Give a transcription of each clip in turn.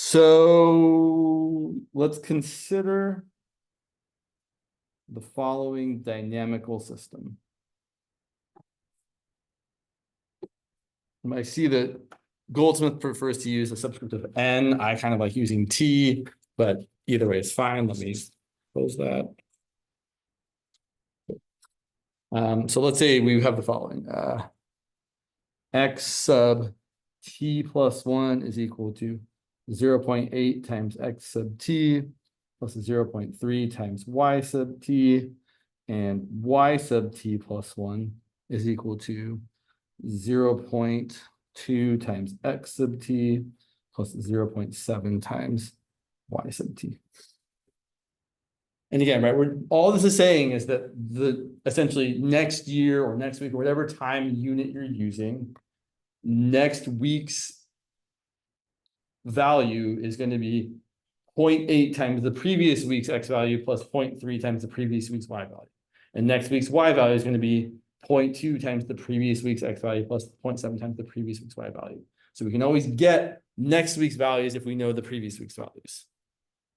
So let's consider the following dynamical system. I see that Goldsmith prefers to use a subscript of n. I kind of like using t, but either way is fine. Let me close that. So let's say we have the following. X sub t plus 1 is equal to 0.8 times x sub t plus 0.3 times y sub t, and y sub t plus 1 is equal to 0.2 times x sub t plus 0.7 times y sub t. And again, right, all this is saying is that the essentially next year or next week or whatever time unit you're using, next week's value is going to be 0.8 times the previous week's x value plus 0.3 times the previous week's y value. And next week's y value is going to be 0.2 times the previous week's x value plus 0.7 times the previous week's y value. So we can always get next week's values if we know the previous week's values.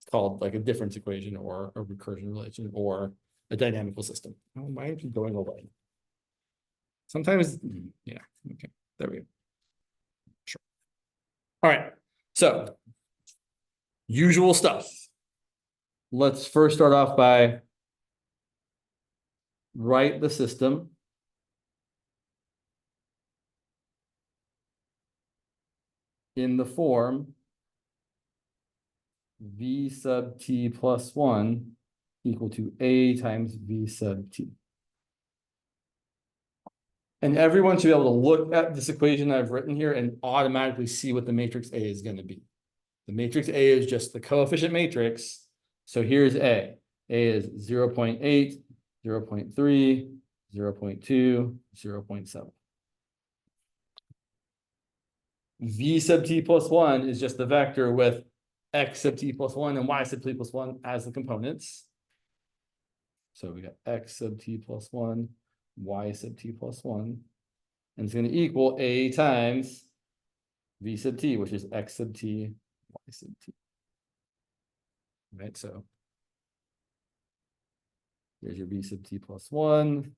It's called like a difference equation or a recursion relation or a dynamical system. Oh, why are you going away? Sometimes, yeah, okay, there we go. Sure. All right, so usual stuff. Let's first start off by write the system. In the form v sub t plus 1 equal to a times v sub t. And everyone should be able to look at this equation I've written here and automatically see what the matrix A is going to be. The matrix A is just the coefficient matrix. So here's A. A is 0.8, 0.3, 0.2, 0.7. V sub t plus 1 is just the vector with x sub t plus 1 and y sub t plus 1 as the components. So we got x sub t plus 1, y sub t plus 1. And it's going to equal a times v sub t, which is x sub t, y sub t. Right, so there's your v sub t plus 1.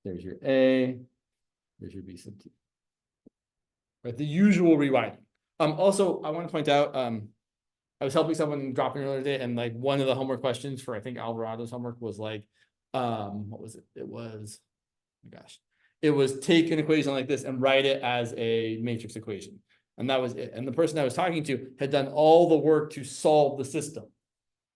There's your a. There's your v sub t. Right, the usual rewriting. Also, I want to point out, I was helping someone drop in the other day, and like one of the homework questions for I think Alvarado's homework was like, what was it? It was, oh my gosh, it was take an equation like this and write it as a matrix equation, and that was it. And the person I was talking to had done all the work to solve the system,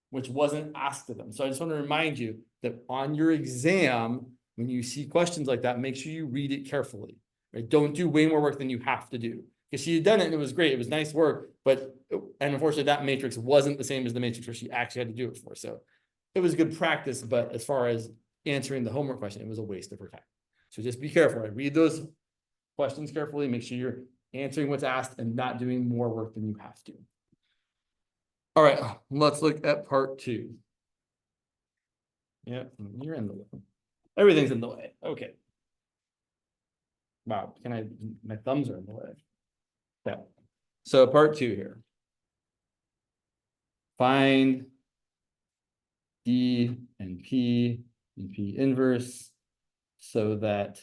which wasn't asked of them. So I just want to remind you that on your exam, when you see questions like that, make sure you read it carefully. Right? Don't do way more work than you have to do. Because she had done it and it was great. It was nice work, and unfortunately that matrix wasn't the same as the matrix where she actually had to do it for. So it was good practice, but as far as answering the homework question, it was a waste of her time. So just be careful. Right? Read those questions carefully. Make sure you're answering what's asked and not doing more work than you have to. All right, let's look at part 2. Yeah, you're in the way. Everything's in the way. Okay. Wow, my thumbs are in the way. Yeah. So part 2 here. Find D and P inverse so that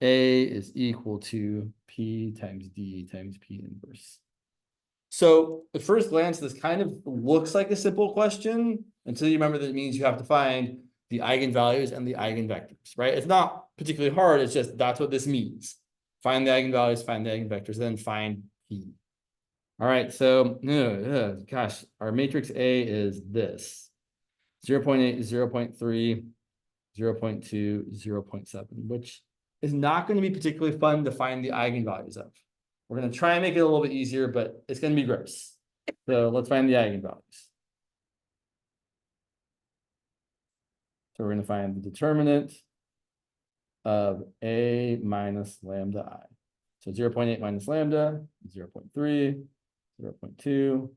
A is equal to P times D times P inverse. So at first glance, this kind of looks like a simple question until you remember that it means you have to find the eigenvalues and the eigenvectors, right? It's not particularly hard. It's just that's what this means. Find the eigenvalues, find the eigenvectors, then find P. All right, so gosh, our matrix A is this. 0.8, 0.3, 0.2, 0.7, which is not going to be particularly fun to find the eigenvalues of. We're going to try and make it a little bit easier, but it's going to be gross. So let's find the eigenvalues. So we're going to find the determinant of A minus lambda I. So 0.8 minus lambda, 0.3, 0.2,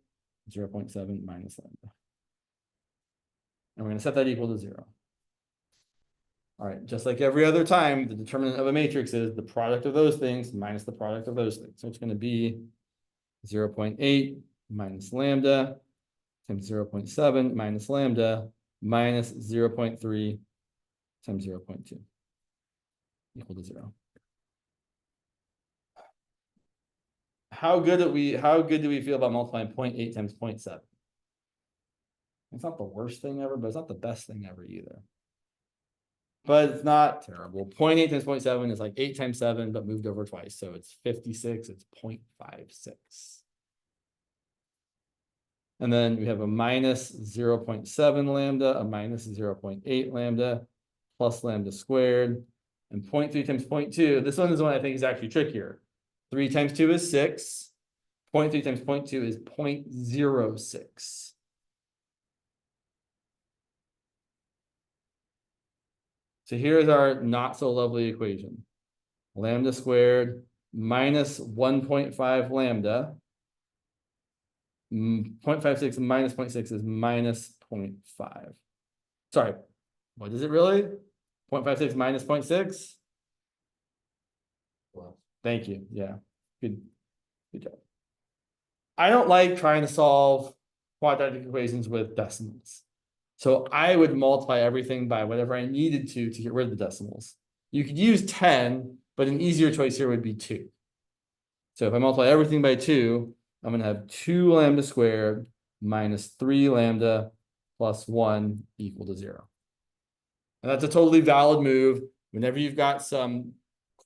0.7 minus lambda. And we're going to set that equal to 0. All right, just like every other time, the determinant of a matrix is the product of those things minus the product of those things. So it's going to be 0.8 minus lambda times 0.7 minus lambda minus 0.3 times 0.2 equal to 0. How good do we feel about multiplying 0.8 times 0.7? It's not the worst thing ever, but it's not the best thing ever either. But it's not terrible. 0.8 times 0.7 is like 8 times 7, but moved over twice. So it's 56, it's 0.56. And then we have a minus 0.7 lambda, a minus 0.8 lambda, plus lambda squared. And 0.3 times 0.2, this one is one I think is actually trickier. 3 times 2 is 6. 0.3 times 0.2 is 0.06. So here's our not so lovely equation. Lambda squared minus 1.5 lambda. 0.56 minus 0.6 is minus 0.5. Sorry, what is it really? 0.56 minus 0.6? Well, thank you. Yeah, good job. I don't like trying to solve quadratic equations with decimals. So I would multiply everything by whatever I needed to get rid of the decimals. You could use 10, but an easier choice here would be 2. So if I multiply everything by 2, I'm going to have 2 lambda squared minus 3 lambda plus 1 equal to 0. And that's a totally valid move. Whenever you've got some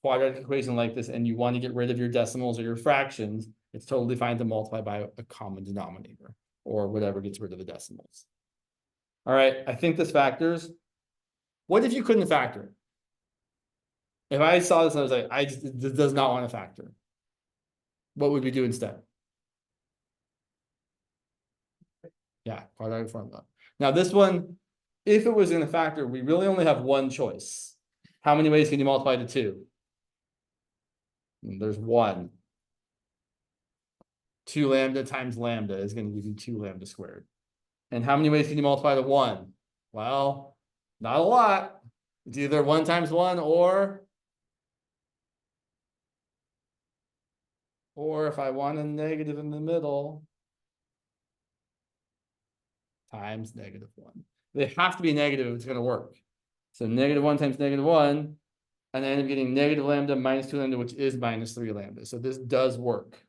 quadratic equation like this and you want to get rid of your decimals or your fractions, it's totally fine to multiply by a common denominator or whatever gets rid of the decimals. All right, I think this factors. What if you couldn't factor? If I saw this and I was like, this does not want to factor. What would we do instead? Yeah, quadratic formula. Now this one, if it was in a factor, we really only have one choice. How many ways can you multiply to 2? There's 1. 2 lambda times lambda is going to give you 2 lambda squared. And how many ways can you multiply to 1? Well, not a lot. It's either 1 times 1 or if I want a negative in the middle, times negative 1. They have to be negative if it's going to work. So negative 1 times negative 1, and I end up getting negative lambda minus 2 lambda, which is minus 3 lambda. So this does work.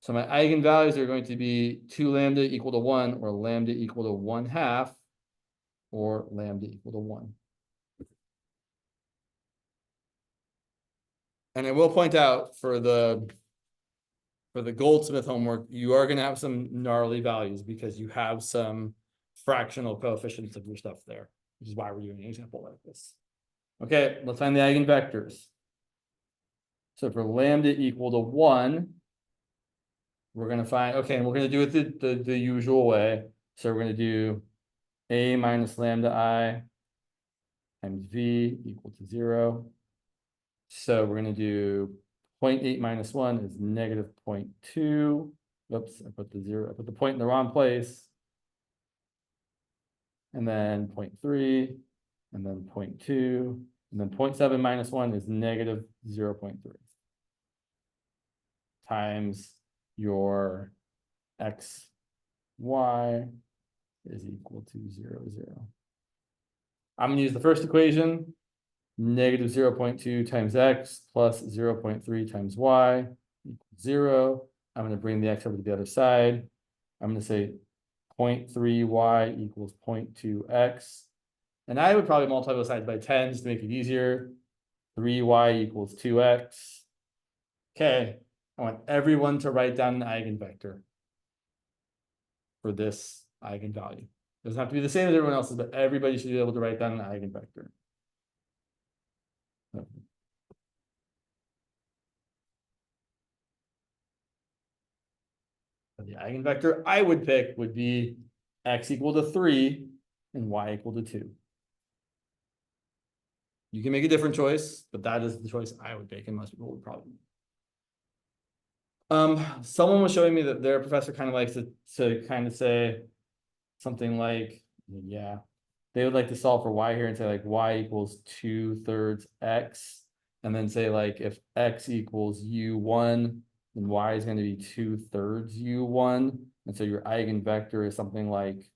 So my eigenvalues are going to be 2 lambda equal to 1, or lambda equal to 1/2, or lambda equal to 1. And I will point out for the Goldsmith homework, you are going to have some gnarly values because you have some fractional coefficients of your stuff there, which is why we're doing an example like this. Okay, let's find the eigenvectors. So for lambda equal to 1, we're going to find, okay, and we're going to do it the usual way. So we're going to do a minus lambda I times v equal to 0. So we're going to do 0.8 minus 1 is negative 0.2. Oops, I put the point in the wrong place. And then 0.3, and then 0.2, and then 0.7 minus 1 is negative 0.3 times your x, y is equal to 0, 0. I'm going to use the first equation, negative 0.2 times x plus 0.3 times y equals 0. I'm going to bring the x over to the other side. I'm going to say 0.3y equals 0.2x. And I would probably multiply both sides by 10 just to make it easier. 3y equals 2x. Okay, I want everyone to write down an eigenvector for this eigenvalue. It doesn't have to be the same as everyone else's, but everybody should be able to write down an eigenvector. The eigenvector I would pick would be x equal to 3 and y equal to 2. You can make a different choice, but that is the choice I would make, and most people would probably. Someone was showing me that their professor kind of likes to kind of say something like, yeah, they would like to solve for y here and say like y equals 2/3 x, and then say like if x equals u1, then y is going to be 2/3 u1. And so your eigenvector is something like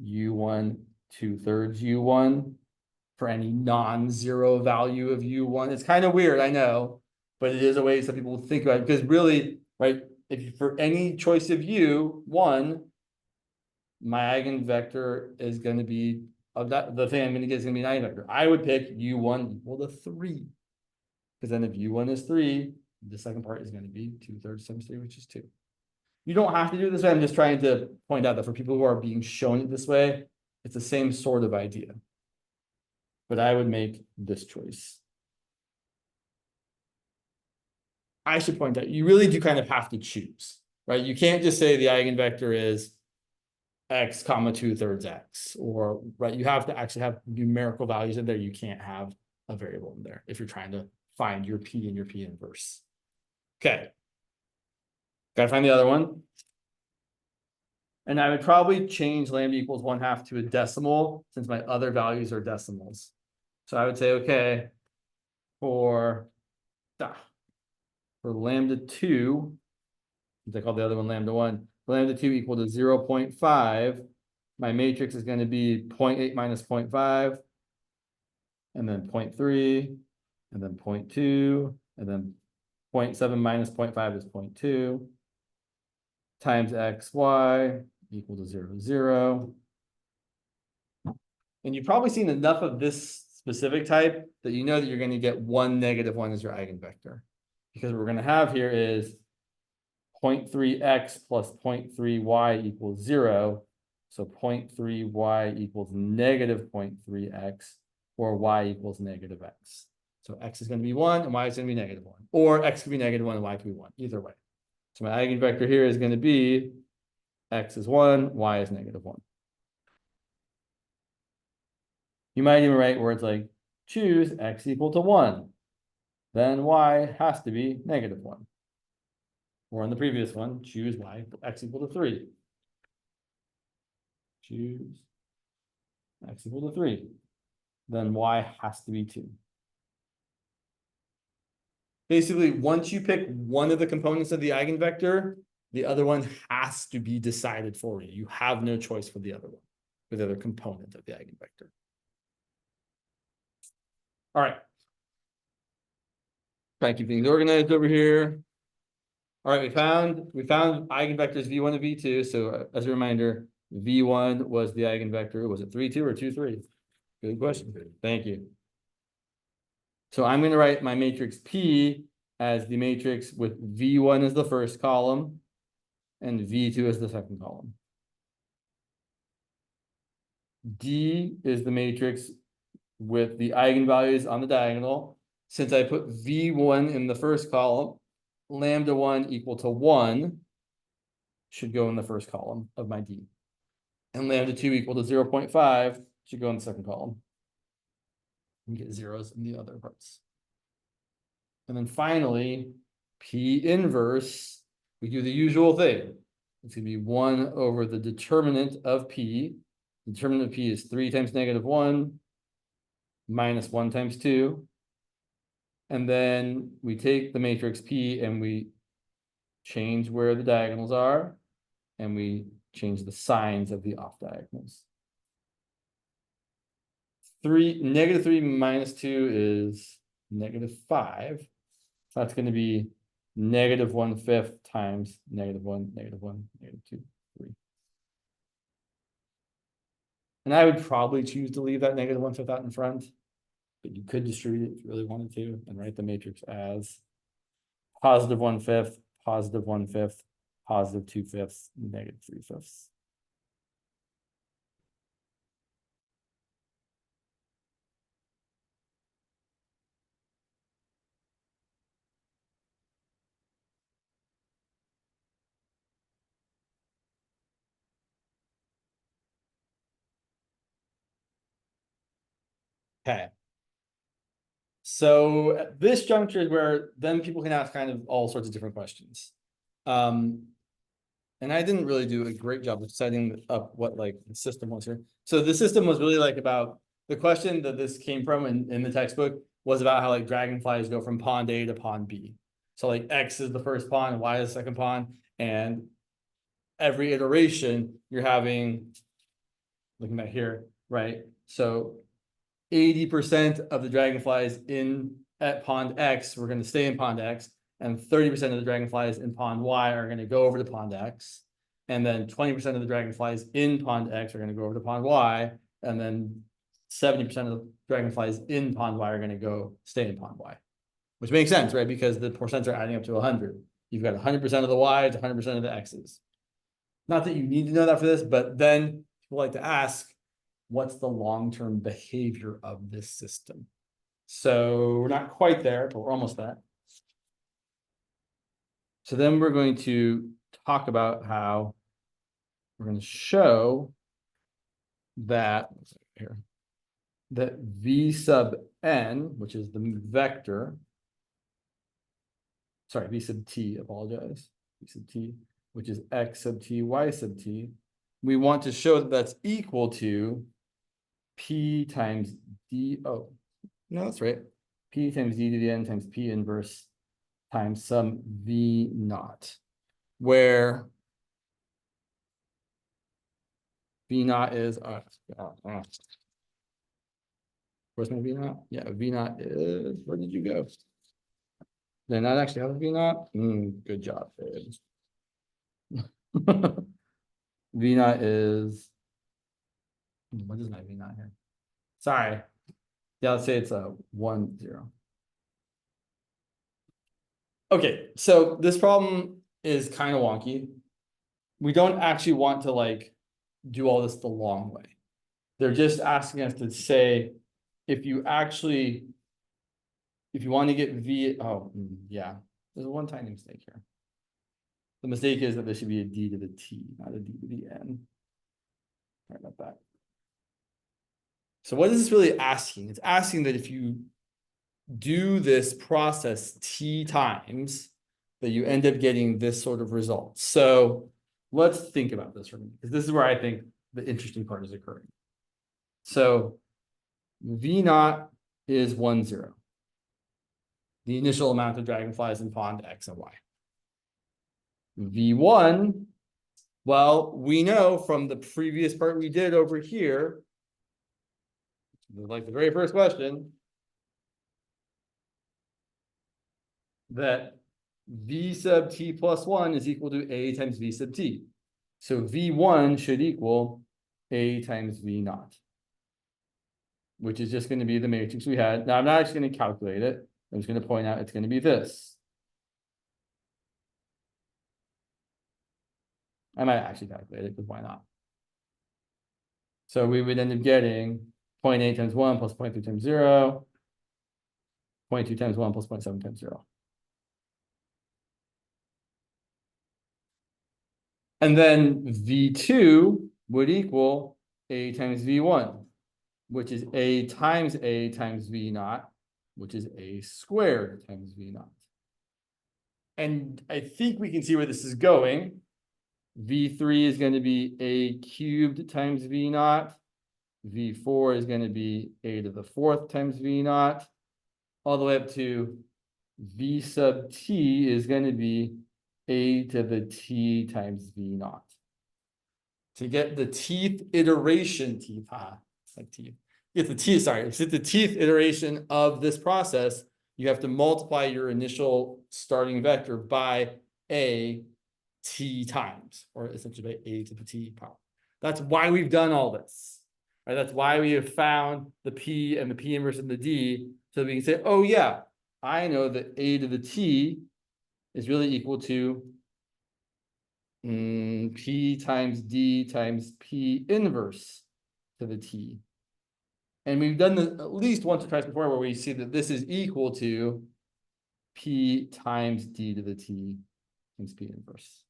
u1 2/3 u1 for any non-zero value of u1. It's kind of weird, I know, but it is a way some people think about it, because really, right, if for any choice of u1, my eigenvector is going to be of that, the thing I'm going to get is going to be an eigenvector. I would pick u1 equal to 3, because then if u1 is 3, the second part is going to be 2/3 times 3, which is 2. You don't have to do it this way. I'm just trying to point out that for people who are being shown it this way, it's the same sort of idea. But I would make this choice. I should point out, you really do kind of have to choose, right? You can't just say the eigenvector is x comma 2/3 x, or right, you have to actually have numerical values in there. You can't have a variable in there if you're trying to find your p and your p inverse. Okay, gotta find the other one. And I would probably change lambda equals 1/2 to a decimal, since my other values are decimals. So I would say, okay, for lambda 2, I call the other one lambda 1, lambda 2 equal to 0.5, my matrix is going to be 0.8 minus 0.5, and then 0.3, and then 0.2, and then 0.7 minus 0.5 is 0.2, times xy equal to 0, 0. And you've probably seen enough of this specific type that you know that you're going to get one negative one as your eigenvector. Because what we're going to have here is 0.3x plus 0.3y equals 0. So 0.3y equals negative 0.3x, or y equals negative x. So x is going to be 1 and y is going to be negative 1. Or x could be negative 1 and y could be 1, either way. So my eigenvector here is going to be x is 1, y is negative 1. You might even write words like choose x equal to 1. Then y has to be negative 1. Or in the previous one, choose x equal to 3. Choose x equal to 3. Then y has to be 2. Basically, once you pick one of the components of the eigenvector, the other one has to be decided for you. You have no choice for the other one, for the other component of the eigenvector. All right. Try to keep things organized over here. All right, we found eigenvectors v1 and v2. So as a reminder, v1 was the eigenvector. Was it 3, 2, or 2, 3? Good question. Thank you. So I'm going to write my matrix P as the matrix with v1 as the first column and v2 as the second column. D is the matrix with the eigenvalues on the diagonal. Since I put v1 in the first column, lambda 1 equal to 1 should go in the first column of my D. And lambda 2 equal to 0.5 should go in the second column. And get zeros in the other parts. And then finally, P inverse, we do the usual thing. It's going to be 1 over the determinant of P. The determinant of P is 3 times negative 1 minus 1 times 2. And then we take the matrix P and we change where the diagonals are, and we change the signs of the off diagonals. Negative 3 minus 2 is negative 5. So that's going to be negative 1/5 times negative 1, negative 1, negative 2, 3. And I would probably choose to leave that negative 1/5 out in front, but you could distribute it if you really wanted to and write the matrix as positive 1/5, positive 1/5, positive 2/5, negative 3/5. Okay. So at this juncture is where then people can ask kind of all sorts of different questions. And I didn't really do a great job of setting up what like the system was here. So the system was really like about the question that this came from in the textbook was about how like dragonflies go from pond A to pond B. So like X is the first pawn, Y is the second pawn, and every iteration you're having, looking at here, right? So 80% of the dragonflies in at pond X, we're going to stay in pond X, and 30% of the dragonflies in pond Y are going to go over to pond X. And then 20% of the dragonflies in pond X are going to go over to pond Y. And then 70% of the dragonflies in pond Y are going to go stay in pond Y, which makes sense, right? Because the percents are adding up to 100. You've got 100% of the Ys, 100% of the X's. Not that you need to know that for this, but then people like to ask, what's the long-term behavior of this system? So we're not quite there, but we're almost there. So then we're going to talk about how we're going to show that here, that V sub n, which is the vector, sorry, V sub t, apologize, V sub t, which is X sub t, Y sub t. We want to show that that's equal to P times D, oh, no, that's right. P times D to the n times P inverse times some V naught, where V naught is, where's my V naught? Yeah, V naught is, where did you go? Did I not actually have a V naught? Good job, babe. V naught is, what is my V naught here? Sorry. Yeah, let's say it's a 1, 0. Okay, so this problem is kind of wonky. We don't actually want to like do all this the long way. They're just asking us to say, if you want to get V, yeah, there's one tiny mistake here. The mistake is that there should be a D to the T, not a D to the N. Sorry about that. So what is this really asking? It's asking that if you do this process T times, that you end up getting this sort of result. So let's think about this for a minute, because this is where I think the interesting part is occurring. So V naught is 1, 0. The initial amount of dragonflies in pond X and Y. V1, well, we know from the previous part we did over here, like the very first question, that V sub t plus 1 is equal to A times V sub t. So V1 should equal A times V naught, which is just going to be the matrix we had. Now, I'm not actually going to calculate it. I'm just going to point out it's going to be this. I might actually calculate it, because why not? So we would end up getting 0.8 times 1 plus 0.3 times 0, 0.2 times 1 plus 0.7 times 0. And then V2 would equal A times V1, which is A times V naught, which is A squared times V naught. And I think we can see where this is going. V3 is going to be A cubed times V naught. V4 is going to be A to the 4th times V naught, all the way up to V sub t is going to be A to the t times V naught. To get the teeth iteration, teeth, it's like teeth. Get the teeth, sorry, to get the teeth iteration of this process, you have to multiply your initial starting vector by A t times, or essentially by A to the t power. That's why we've done all this. Right? That's why we have found the P and the P inverse and the D, so that we can say, oh yeah, I know that A to the T is really equal to P times D times P inverse to the T. And we've done this at least once or twice before, where we see that this is equal to P times D to the T times P inverse.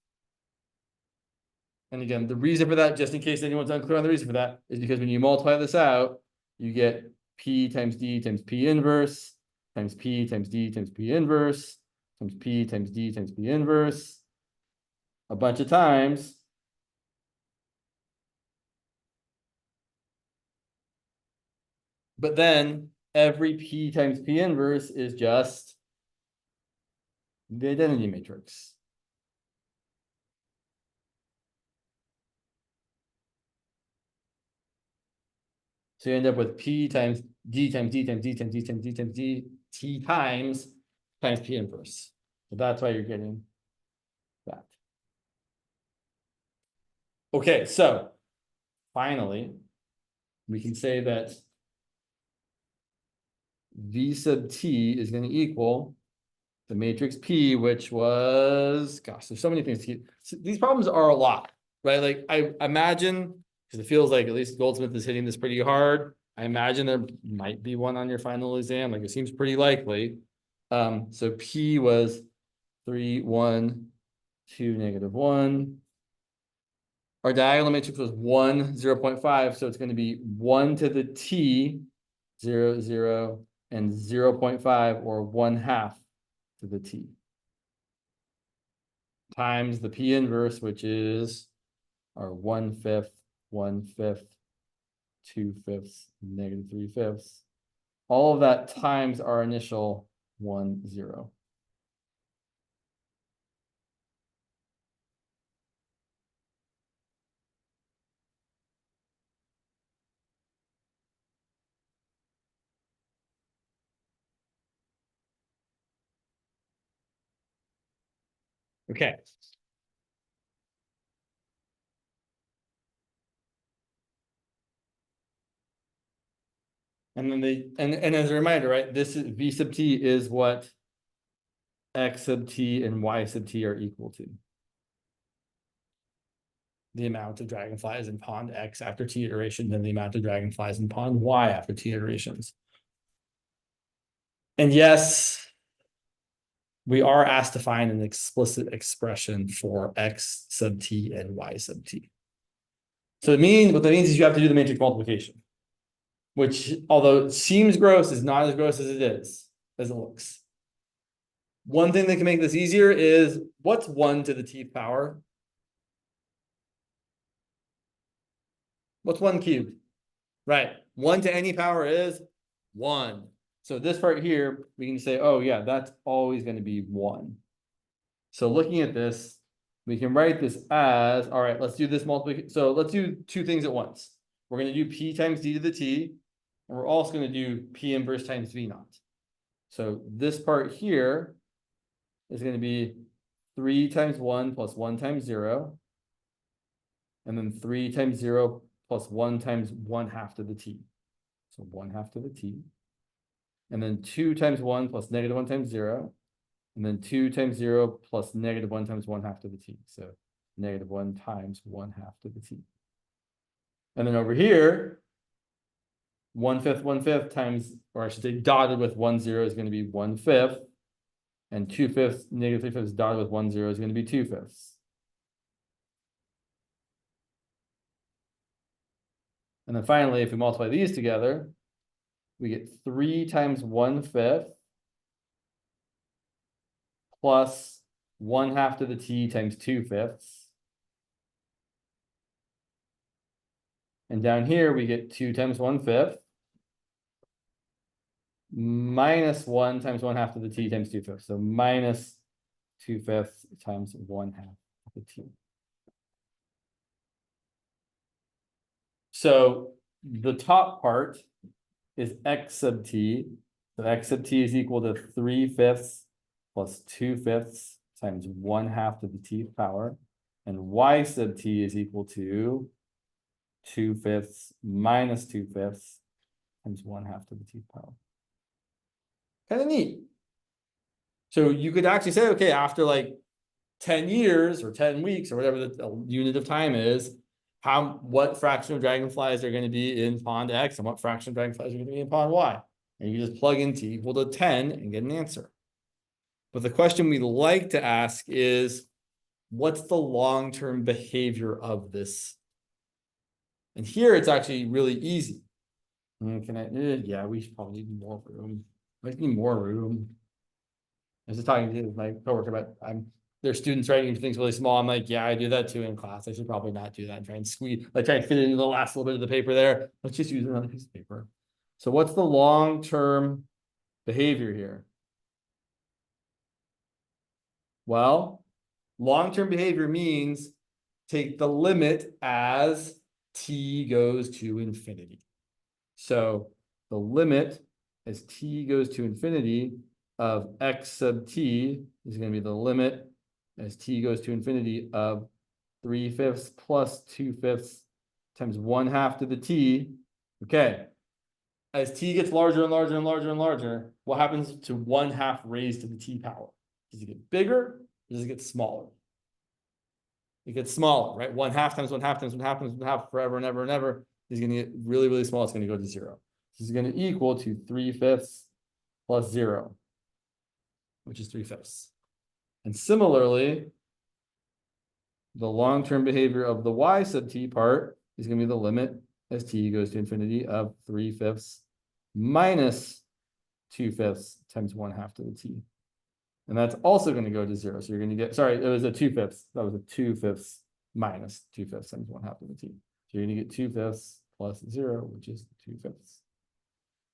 And again, the reason for that, just in case anyone's unclear on the reason for that, is because when you multiply this out, you get P times D times P inverse times P times D times P inverse times P times D times P inverse a bunch of times. But then every P times P inverse is just the identity matrix. So you end up with P times D times D times D times D times D times D T times P inverse. So that's why you're getting that. Okay, so finally, we can say that V sub T is going to equal the matrix P, which was, gosh, there's so many things to keep. So these problems are a lot, right? Like I imagine, because it feels like at least Goldsmith is hitting this pretty hard. I imagine there might be one on your final exam. Like it seems pretty likely. So P was 3, 1, 2, -1. Our diagonal matrix was 1, 0.5. So it's going to be 1 to the T, 0, 0, and 0.5, or 1/2 to the T. Times the P inverse, which is our 1/5, 1/5, 2/5, -3/5. All of that times our initial 1, 0. Okay. And then and as a reminder, right, this is V sub T is what X sub T and Y sub T are equal to. The amount of dragonflies in pond X after T iterations and the amount of dragonflies in pond Y after T iterations. And yes, we are asked to find an explicit expression for X sub T and Y sub T. So what that means is you have to do the matrix multiplication, which, although it seems gross, is not as gross as it looks. One thing that can make this easier is, what's 1 to the T power? What's 1 cubed? Right. 1 to any power is 1. So this part here, we can say, oh yeah, that's always going to be 1. So looking at this, we can write this as, all right, let's do this multiplication. So let's do two things at once. We're going to do P times D to the T, and we're also going to do P inverse times V naught. So this part here is going to be 3 times 1 plus 1 times 0. And then 3 times 0 plus 1 times 1/2 to the T. So 1/2 to the T. And then 2 times 1 plus -1 times 0. And then 2 times 0 plus -1 times 1/2 to the T. So -1 times 1/2 to the T. And then over here, 1/5, 1/5 times, or I should say dotted with 1, 0 is going to be 1/5. And 2/5, -3/5 dotted with 1, 0 is going to be 2/5. And then finally, if we multiply these together, we get 3 times 1/5 plus 1/2 to the T times 2/5. And down here, we get 2 times 1/5 minus 1 times 1/2 to the T times 2/5. So minus 2/5 times 1/2 to the T. So the top part is X sub T. So X sub T is equal to 3/5 plus 2/5 times 1/2 to the Tth power. And Y sub T is equal to 2/5 minus 2/5 times 1/2 to the Tth power. Kind of neat. So you could actually say, okay, after like 10 years or 10 weeks or whatever the unit of time is, what fraction of dragonflies are going to be in pond X and what fraction of dragonflies are going to be in pond Y. And you just plug in T equal to 10 and get an answer. But the question we like to ask is, what's the long-term behavior of this? And here it's actually really easy. Yeah, we should probably need more room. I need more room. I was just talking to my coworker about their students writing things really small. I'm like, yeah, I do that too in class. I should probably not do that and try and try and fit it into the last little bit of the paper there. Let's just use another piece of paper. So what's the long-term behavior here? Well, long-term behavior means take the limit as t goes to infinity. So the limit as t goes to infinity of x sub t is going to be the limit as t goes to infinity of 3/5 plus 2/5 times 1/2 to the t. Okay. As t gets larger and larger and larger and larger, what happens to 1/2 raised to the t power? Does it get bigger or does it get smaller? It gets smaller, right? 1/2 times 1/2 times 1/2 times 1/2 forever and ever and ever is going to get really, really small. It's going to go to 0. This is going to equal to 3/5 plus 0, which is 3/5. And similarly, the long-term behavior of the y sub t part is going to be the limit as t goes to infinity of 3/5 minus 2/5 times 1/2 to the t. And that's also going to go to 0. So you're going to get, sorry, it was a 2/5. That was a 2/5 minus 2/5 times 1/2 to the t. So you're going to get 2/5 plus 0, which is 2/5.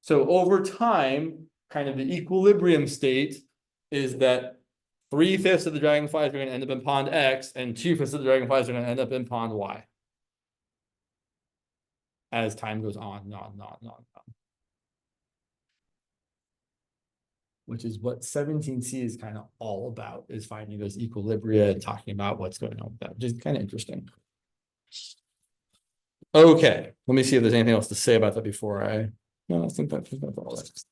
So over time, kind of the equilibrium state is that 3/5 of the dragonflies are going to end up in pond X, and 2/5 of the dragonflies are going to end up in pond Y. As time goes on and on and on and on. Which is what 17C is kind of all about, is finding those equilibria and talking about what's going on with that, which is kind of interesting. Okay, let me see if there's anything else to say about that before I. No, I think that's all that.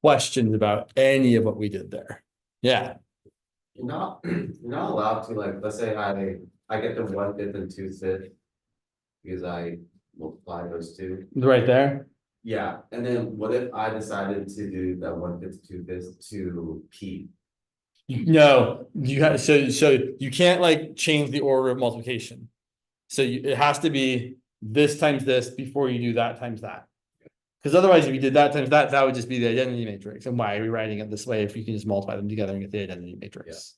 Questions about any of what we did there? Yeah. You're not allowed to, like, let's say I get the 1/5 and 2/5 because I multiply those two. Right there. Yeah, and then what if I decided to do that 1/5 to 2/5 to P? No, you have so you can't like change the order of multiplication. So it has to be this times this before you do that times that. Because otherwise, if you did that times that, that would just be the identity matrix. And why are we writing it this way if you can just multiply them together and get the identity matrix?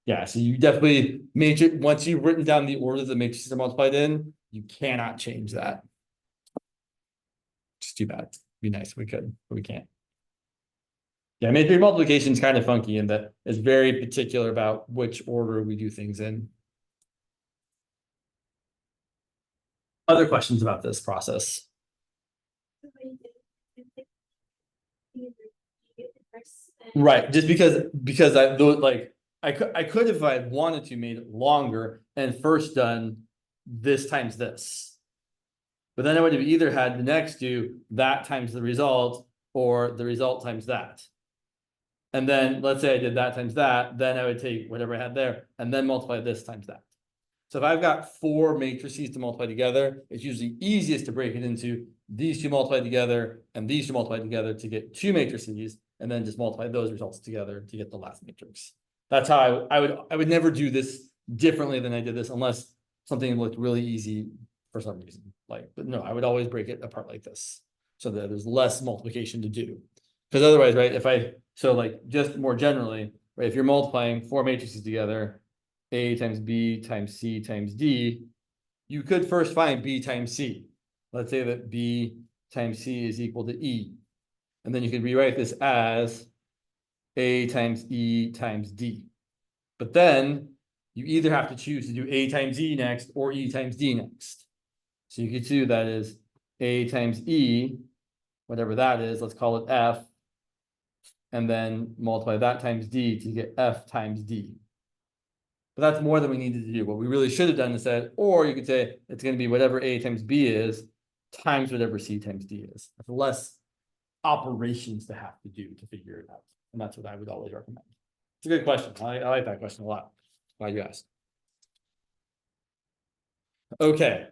Yeah, so you definitely matrix, once you've written down the order the matrices are multiplied in, you cannot change that. Just too bad. It'd be nice if we could, but we can't. Yeah, matrix multiplication is kind of funky in that it's very particular about which order we do things in. Other questions about this process? Right, just because I like I could if I wanted to made it longer and first done this times this. But then I would have either had the next do that times the result or the result times that. And then let's say I did that times that, then I would take whatever I had there and then multiply this times that. So if I've got 4 matrices to multiply together, it's usually easiest to break it into these two multiplied together and these two multiplied together to get 2 matrices, and then just multiply those results together to get the last matrix. That's how I would never do this differently than I did this unless something looked really easy for some reason. Like, but no, I would always break it apart like this so that there's less multiplication to do. Because otherwise, right, so like just more generally, right, if you're multiplying 4 matrices together, A times B times C times D, you could first find B times C. Let's say that B times C is equal to E. And then you could rewrite this as A times E times D. But then you either have to choose to do A times E next or E times D next. So you could do that as A times E, whatever that is, let's call it F, and then multiply that times D to get F times D. But that's more than we needed to do. What we really should have done is said, or you could say it's going to be whatever A times B is times whatever C times D is. That's less operations to have to do to figure it out. And that's what I would always recommend. It's a good question. I like that question a lot. Glad you asked. Okay.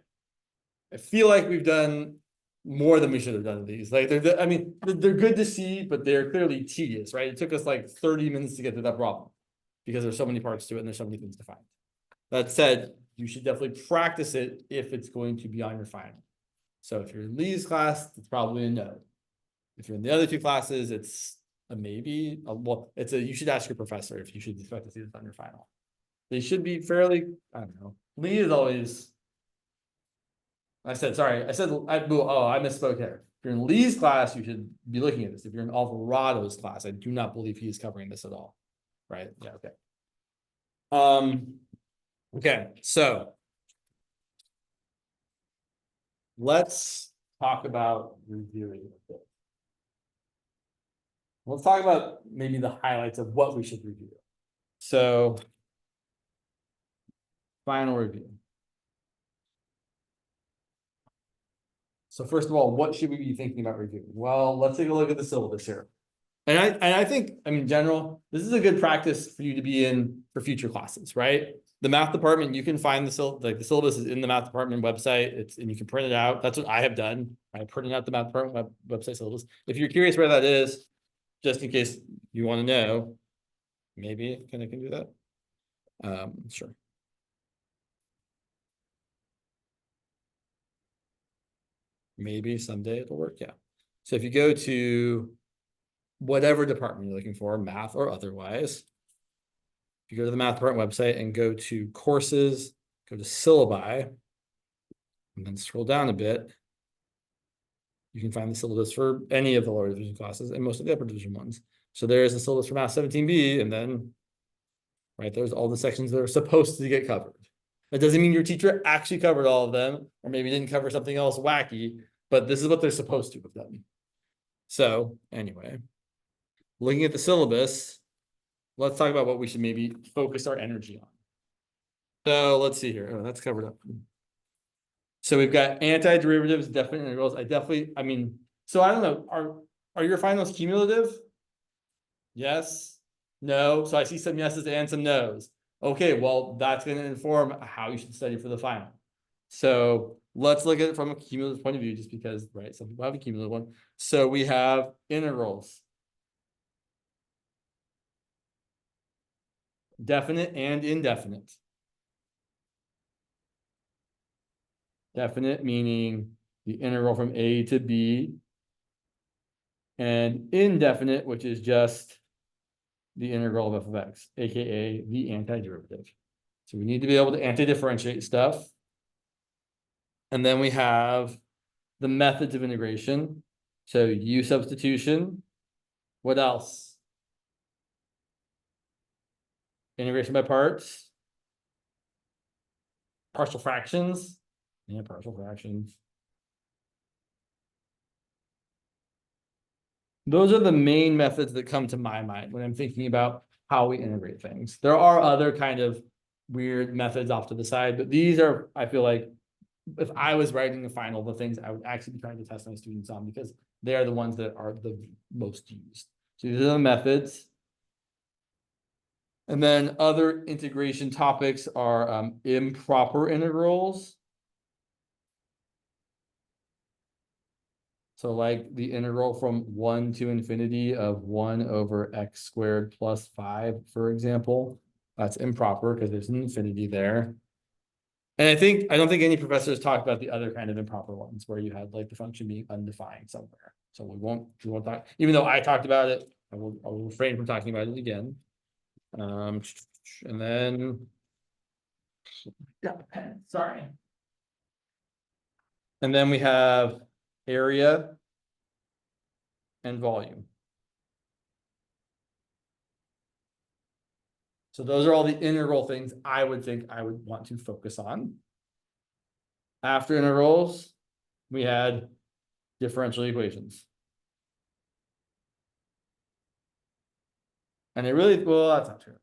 I feel like we've done more than we should have done of these. Like I mean, they're good to see, but they're clearly tedious, right? It took us like 30 minutes to get to that problem because there's so many parts to it and there's so many things to find. That said, you should definitely practice it if it's going to be on your final. So if you're in Lee's class, it's probably a no. If you're in the other 2 classes, it's a maybe. Well, it's a you should ask your professor if you should expect to see this on your final. They should be fairly, I don't know. Lee is always. I misspoke here. you're in Lee's class, you should be looking at this. If you're in Alvarado's class, I do not believe he is covering this at all. Right? Yeah, okay. Okay, so let's talk about reviewing a bit. Let's talk about maybe the highlights of what we should review. So, final review. So first of all, what should we be thinking about reviewing? Well, let's take a look at the syllabus here. And I think, I mean, in general, this is a good practice for you to be in for future classes, right? The math department, you can find the syllabus is in the math department website. And you can print it out. That's what I have done. I printed out the math department website syllabus. If you're curious where that is, just in case you want to know, maybe I can do that. Sure. Maybe someday it'll work. Yeah. So if you go to whatever department you're looking for, math or otherwise, if you go to the math department website and go to courses, go to syllabi, and then scroll down a bit, you can find the syllabus for any of the lower division classes and most of the upper division ones. So there's the syllabus for Math 17B, and then right there's all the sections that are supposed to get covered. That doesn't mean your teacher actually covered all of them, or maybe didn't cover something else wacky, but this is what they're supposed to have done. So anyway, looking at the syllabus, let's talk about what we should maybe focus our energy on. So let's see here. Oh, that's covered up. So we've got antiderivatives, definite integrals. I mean, so I don't know. Are your finals cumulative? Yes. No. So I see some yeses and some nos. Okay, well, that's going to inform how you should study for the final. So let's look at it from a cumulative point of view, just because, right, some people have a cumulative one. So we have integrals. Definite and indefinite. Definite meaning the integral from A to B. And indefinite, which is just the integral of f of x, aka the antiderivative. So we need to be able to anti-differentiate stuff. And then we have the methods of integration. So U substitution. What else? Integration by parts. Partial fractions. Yeah, partial fractions. Those are the main methods that come to my mind when I'm thinking about how we integrate things. There are other kind of weird methods off to the side, but these are, I feel like, if I was writing the final, the things I would actually be trying to test my students on, because they are the ones that are the most used. So these are the methods. And then other integration topics are improper integrals. So like the integral from 1 to infinity of 1 over x squared plus 5, for example. That's improper because there's an infinity there. And I don't think any professors talked about the other kind of improper ones where you had like the function being undefined somewhere. So we won't talk, even though I talked about it, I'll refrain from talking about it again. And then, got the pen, sorry. And then we have area and volume. So those are all the integral things I would think I would want to focus on. After integrals, we had differential equations. And well, that's not true.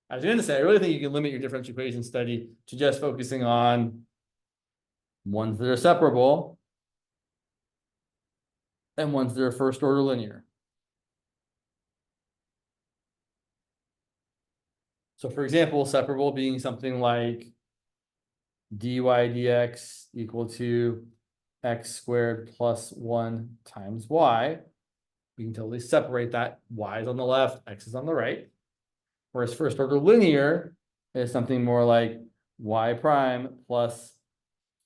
I was going to say, I really think you can limit your differential equation study to just focusing on ones that are separable and ones that are first order linear. So for example, separable being something like dy dx equal to x squared plus 1 times y. We can totally separate that. Y is on the left, x is on the right. Whereas first order linear is something more like y prime plus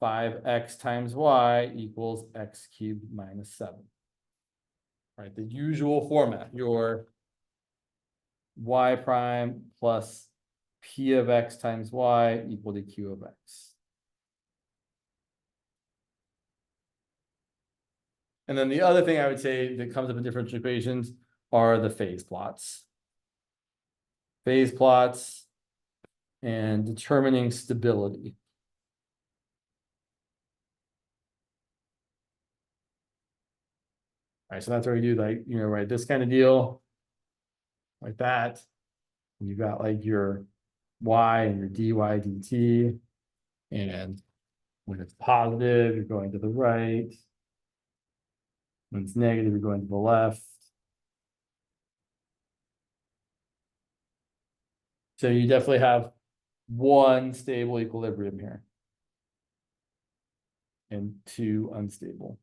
5x times y equals x cubed minus 7. Right, the usual format, your y prime plus p of x times y equal to q of x. And then the other thing I would say that comes up in differential equations are the phase plots. Phase plots and determining stability. All right, so that's where we do like, right, this kind of deal. Like that. And you've got like your y and your dy dt. And when it's positive, you're going to the right. When it's negative, you're going to the left. So you definitely have one stable equilibrium here. And two unstable.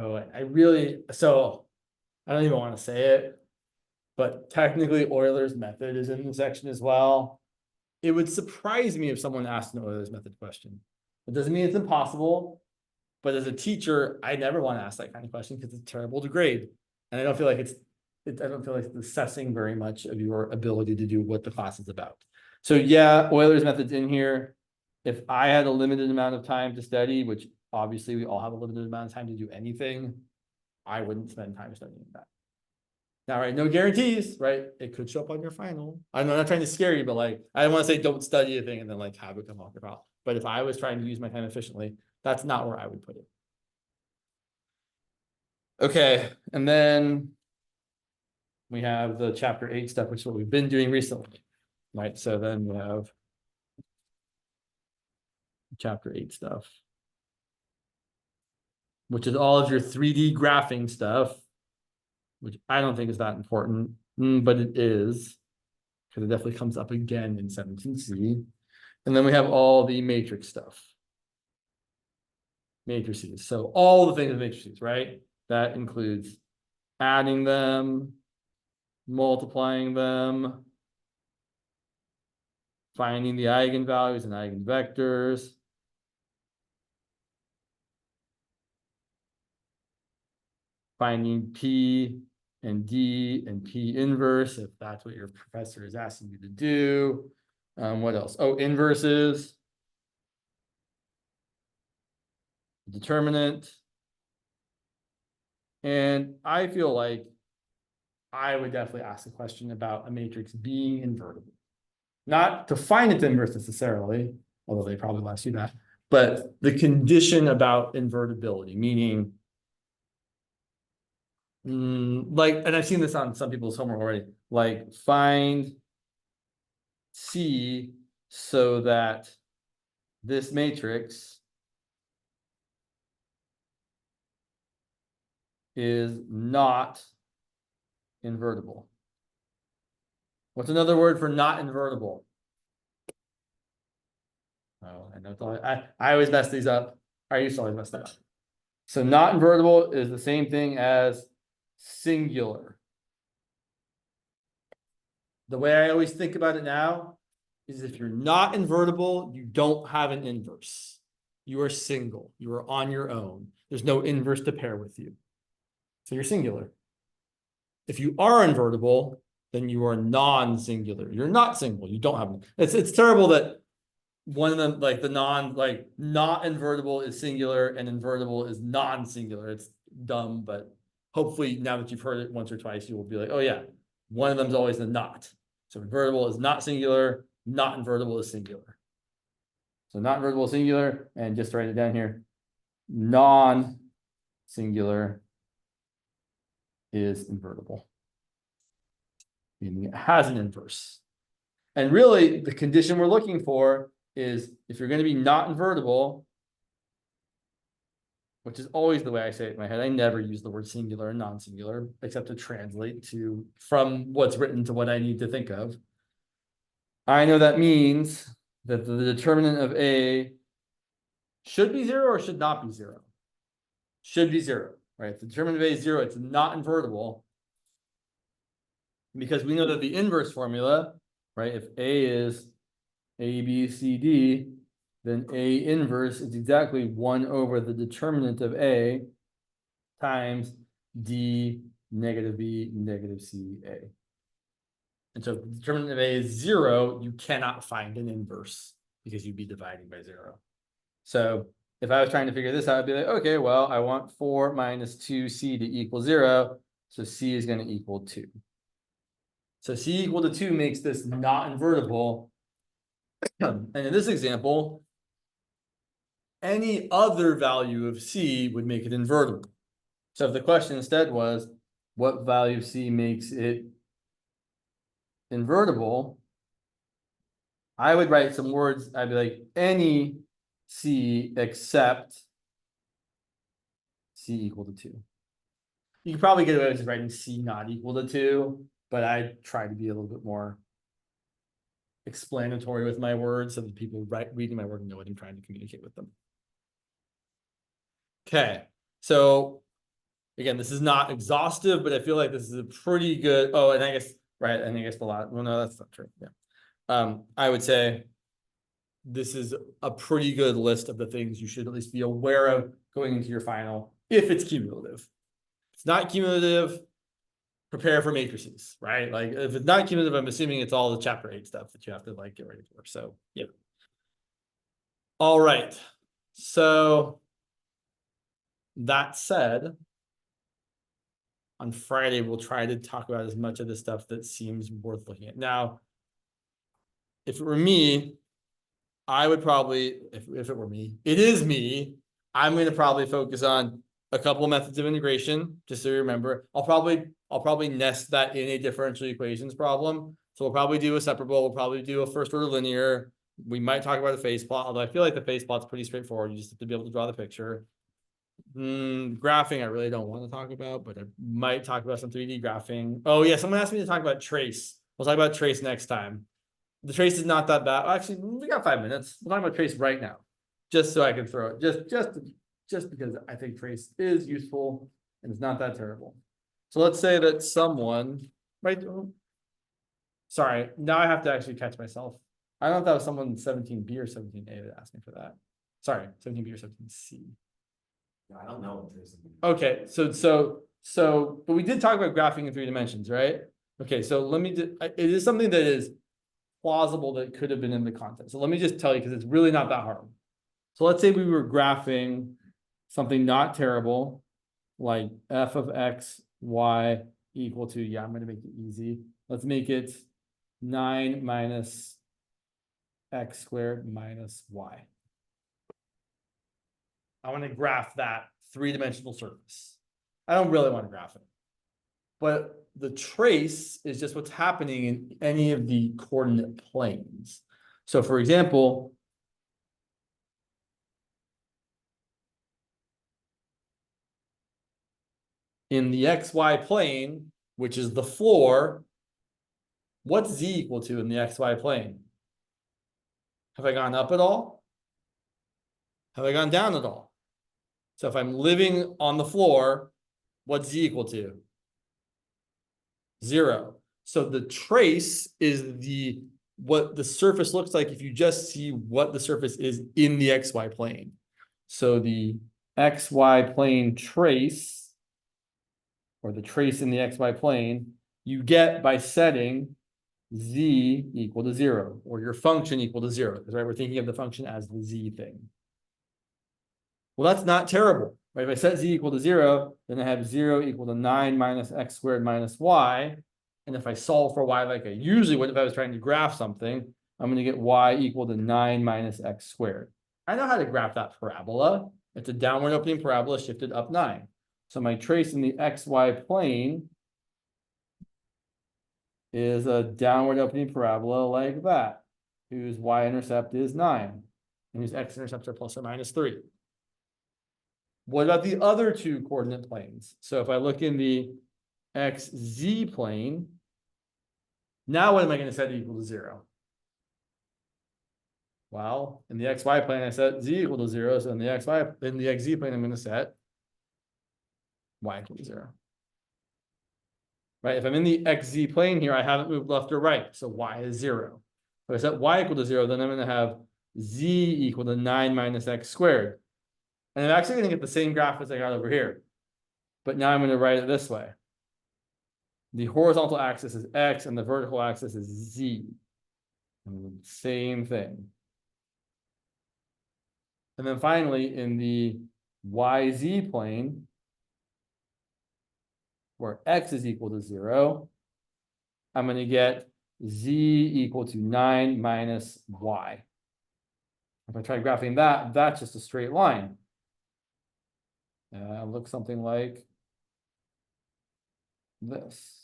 Oh, I really, so I don't even want to say it, but technically Euler's method is in the section as well. It would surprise me if someone asked an Euler's method question. It doesn't mean it's impossible, but as a teacher, I never want to ask that kind of question because it's terrible to grade. And I don't feel like I don't feel like it's assessing very much of your ability to do what the class is about. So yeah, Euler's method's in here. If I had a limited amount of time to study, which obviously we all have a limited amount of time to do anything, I wouldn't spend time studying that. Now, right, no guarantees, right? It could show up on your final. I'm not trying to scare you, but like, I don't want to say don't study a thing and then like have it come off your file. But if I was trying to use my time efficiently, that's not where I would put it. Okay, and then we have the chapter 8 stuff, which is what we've been doing recently, right? So then we have chapter 8 stuff, which is all of your 3D graphing stuff, which I don't think is that important, but it is, because it definitely comes up again in 17C. And then we have all the matrix stuff. Matrices. So all the things with matrices, right? That includes adding them, multiplying them, finding the eigenvalues and eigenvectors, finding P and D and P inverse, if that's what your professor is asking you to do. What else? Oh, inverses, determinant. And I feel like I would definitely ask a question about a matrix being invertible. Not to find its inverse necessarily, although they probably will ask you that, but the condition about invertibility, meaning like, and I've seen this on some people's homework already, like find C so that this matrix is not invertible. What's another word for not invertible? Oh, I know. I always mess these up. I used to always mess that up. So not invertible is the same thing as singular. The way I always think about it now is if you're not invertible, you don't have an inverse. You are single. You are on your own. There's no inverse to pair with you. So you're singular. If you are invertible, then you are non-singular. You're not single. You don't have it's terrible that one of them, like the not invertible is singular and invertible is non-singular. It's dumb, but hopefully now that you've heard it once or twice, you will be like, oh yeah, one of them is always the not. So invertible is not singular, not invertible is singular. So not invertible is singular, and just write it down here, non-singular is invertible, meaning it has an inverse. And really, the condition we're looking for is if you're going to be not invertible, which is always the way I say it in my head. I never use the word singular and non-singular, except to translate from what's written to what I need to think of. I know that means that the determinant of A should be 0 or should not be 0. Should be 0, right? If the determinant of A is 0, it's not invertible. Because we know that the inverse formula, right? If A is A, B, C, D, then A inverse is exactly 1 over the determinant of A times D negative B negative C A. And so if the determinant of A is 0, you cannot find an inverse because you'd be dividing by 0. So if I was trying to figure this out, I'd be like, okay, well, I want 4 minus 2c to equal 0. So c is going to equal 2. So c equal to 2 makes this not invertible. And in this example, any other value of c would make it invertible. So if the question instead was, what value of c makes it invertible, I would write some words. I'd be like, any c except c equal to 2. You could probably get away with just writing c not equal to 2, but I try to be a little bit more explanatory with my words so that people reading my work know what I'm trying to communicate with them. Okay, so again, this is not exhaustive, but I feel like this is a pretty good. Oh, and I guess right, and I guess the last. Well, no, that's not true. Yeah, I would say this is a pretty good list of the things you should at least be aware of going into your final if it's cumulative. If it's not cumulative, prepare for matrices, right? Like if it's not cumulative, I'm assuming it's all the chapter 8 stuff that you have to like get ready for. So yeah. All right. So that said, on Friday, we'll try to talk about as much of the stuff that seems worth looking at. Now, if it were me, I would probably, if it were me, it is me, I'm going to probably focus on a couple of methods of integration, just so you remember. I'll probably nest that in a differential equations problem. So we'll probably do a separable, we'll probably do a first order linear. We might talk about a phase plot, although I feel like the phase plot's pretty straightforward. You just have to be able to draw the picture. Graphing, I really don't want to talk about, but I might talk about some 3D graphing. Oh yeah, someone asked me to talk about trace. We'll talk about trace next time. The trace is not that bad. Actually, we got 5 minutes. We'll talk about trace right now, just so I can throw it. Just because I think trace is useful and it's not that terrible. So let's say that someone, right? Sorry, now I have to actually catch myself. I don't know if that was someone 17B or 17A that asked me for that. Sorry, 17B or 17C. I don't know what this is. Okay, but we did talk about graphing in 3 dimensions, right? Okay, so let me it is something that is plausible that could have been in the content. So let me just tell you, because it's really not that hard. So let's say we were graphing something not terrible, like f of x, y equal to, yeah, I'm going to make it easy. Let's make it 9 minus x squared minus y. I want to graph that 3-dimensional surface. I don't really want to graph it. But the trace is just what's happening in any of the coordinate planes. So for example, in the xy plane, which is the floor, what's z equal to in the xy plane? Have I gone up at all? Have I gone down at all? So if I'm living on the floor, what's z equal to? 0. So the trace is what the surface looks like if you just see what the surface is in the xy plane. So the xy plane trace, or the trace in the xy plane, you get by setting z equal to 0, or your function equal to 0, because right, we're thinking of the function as the z thing. Well, that's not terrible, right? If I set z equal to 0, then I have 0 equal to 9 minus x squared minus y. And if I solve for y like I usually would if I was trying to graph something, I'm going to get y equal to 9 minus x squared. I know how to graph that parabola. It's a downward opening parabola shifted up 9. So my trace in the xy plane is a downward opening parabola like that, whose y-intercept is 9, and whose x-intercepts are plus or minus 3. What about the other 2 coordinate planes? So if I look in the xz plane, now what am I going to set equal to 0? Well, in the xy plane, I set z equal to 0. So in the xz plane, I'm going to set y equal to 0. Right? If I'm in the xz plane here, I haven't moved left or right. So y is 0. If I set y equal to 0, then I'm going to have z equal to 9 minus x squared. And I'm actually going to get the same graph as I got over here. But now I'm going to write it this way. The horizontal axis is X and the vertical axis is Z. And same thing. And then finally, in the YZ plane, where X is equal to 0, I'm going to get Z equal to 9 minus Y. If I try graphing that, that's just a straight line. Looks something like this.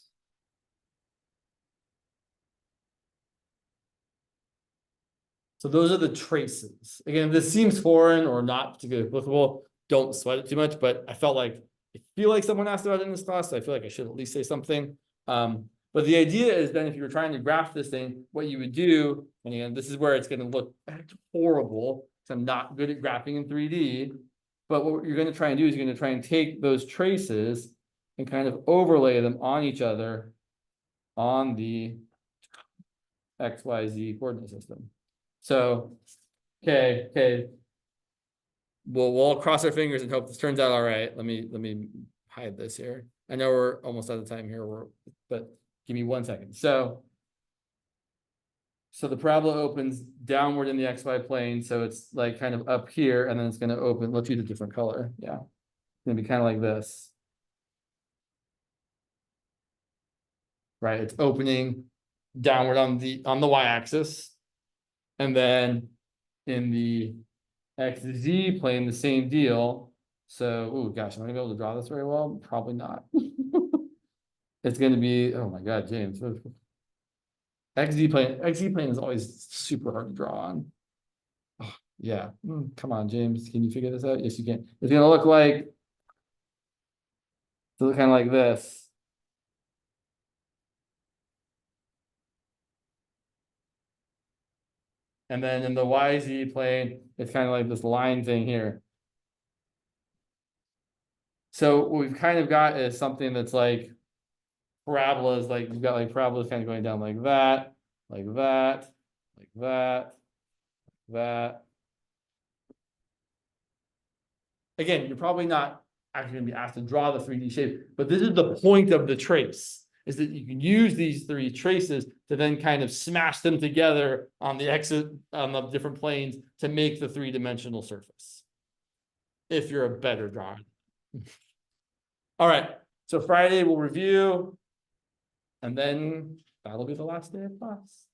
So those are the traces. Again, if this seems foreign or not particularly applicable, don't sweat it too much, but I feel like someone asked about it in this class, so I feel like I should at least say something. But the idea is then if you were trying to graph this thing, what you would do, and again, this is where it's going to look horrible, because I'm not good at graphing in 3D, but what you're going to try and do is you're going to try and take those traces and kind of overlay them on each other on the XYZ coordinate system. So, okay. We'll all cross our fingers and hope this turns out all right. Let me hide this here. I know we're almost out of time here, but give me 1 second. So the parabola opens downward in the XY plane, so it's like kind of up here, and then it's going to open. Let's use a different color. Yeah, it's going to be kind of like this, right? It's opening downward on the y-axis, and then in the XZ plane, the same deal. So, oh gosh, am I gonna be able to draw this very well? Probably not. It's gonna be, oh my God, James. XZ plane is always super hard to draw on. Oh, yeah, come on, James, can you figure this out? Yes, you can. It's gonna look like, kind of like this. And then in the YZ plane, it's kind of like this line thing here. So what we've kind of got is something that's like parabolas, like you've got like parabolas kind of going down like that, like that, like that, that. Again, you're probably not actually going to be asked to draw the 3D shape, but this is the point of the trace, is that you can use these 3 traces to then kind of smash them together on the on the different planes to make the 3-dimensional surface. If you're a better drawer. All right, so Friday we'll review, and then that'll be the last day of class.